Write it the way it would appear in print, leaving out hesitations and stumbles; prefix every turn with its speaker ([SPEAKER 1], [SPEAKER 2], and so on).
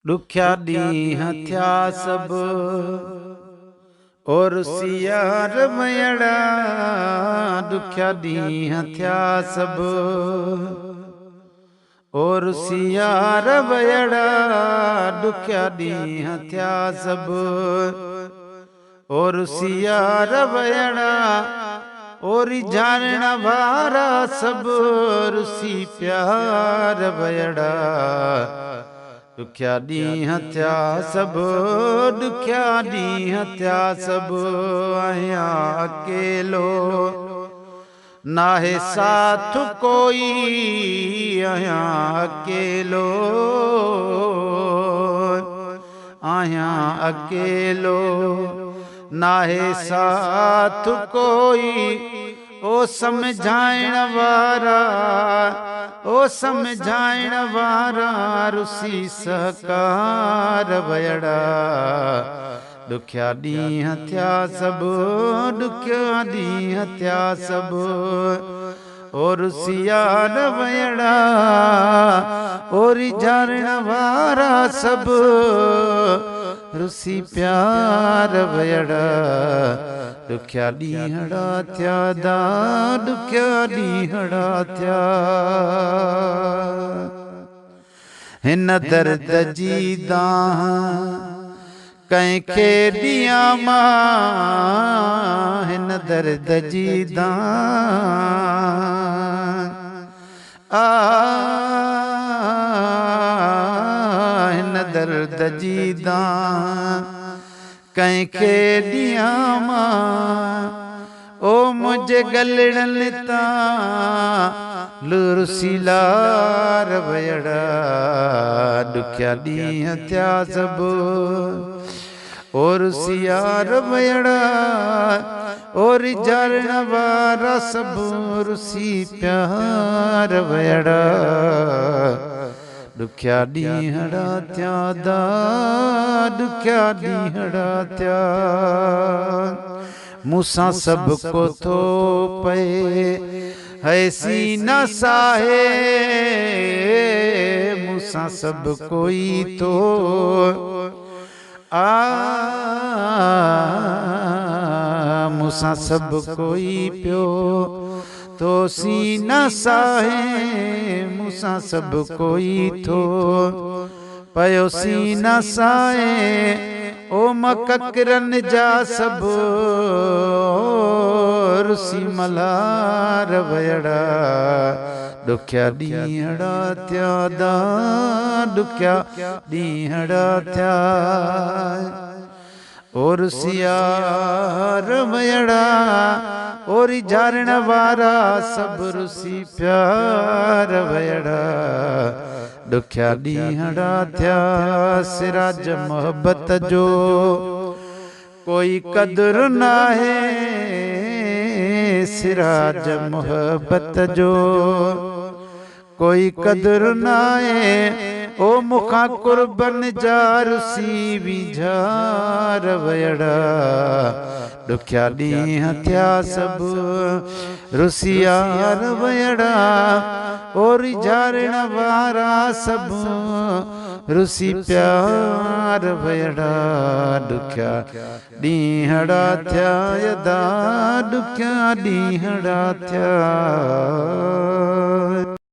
[SPEAKER 1] ॾुखिया ॾींहं थिया सभु और सियार मयड़ा ॾुखिया ॾींहं थिया सभु और सियार वयड़ा ॾुखिया ॾींहं थिया सभु और सियार वयड़ा और जान वारा सभु रुसी प्यार वयड़ा ॾुखिया ॾींहं थिया सभु ॾुखिया ॾींहं थिया सभु आहियां अकेलो नाहे साथ कोई आहियां अकेलो आहियां अकेलो नाहे साथ कोई ओ समझाइण वारा ओ समझाइण वारा रुसी सहकार वयड़ा ॾुखिया ॾींहं थिया सभु ॾुखिया ॾींहं थिया सभु और सियार वयड़ा और जारण वारा सभु रुसी प्यार वयड़ा ॾुखिया ॾींहड़ा थिया दा ॾुखिया ॾींहड़ा थिया हिन दर्द जी दाह कंहिंखे ॾियां मां हिन दर्द जी दाह हिन दर्द जी दाह कंहिंखे ॾियां मां ओ मुंहिंजे गलड़नि तां रुसी लार वयड़ा ॾुखिया ॾींहं थिया सभु और सियार वयड़ा और जारण वारा सभु रुसी प्यार वयड़ा ॾुखिया ॾींहड़ा थिया दा ॾुखिया ॾींहड़ा थिया मूंसां सभु को थो पए हैसी न साहे मूंसां सभु कोई तो मूंसां सभु कोई पियो तो सीना साहे मूंसां सभु कोई थो पयो सीना साहे ओ मकरन जा सभु रुसी मलार वयड़ा ॾुखिया ॾींहड़ा थिया दा ॾुखिया ॾींहड़ा थिया और सियार वयड़ा और जारण वारा सभु रुसी प्यार वयड़ा ॾुखिया ॾींहड़ा थिया सिराज मोहब्बत जो कोई क़दुरु नाहे सिराज मोहब्बत जो कोई क़दुरु नाहे ओ मुखां कुर्बन जा रुसी विझार वयड़ा ॾुखिया ॾींहं थिया सभु रुसियार वयड़ा और जारण वारा सभु रुसी प्यार वयड़ा ॾुखिया ॾींहड़ा थिया यदा ॾुखिया ॾींहड़ा थिया।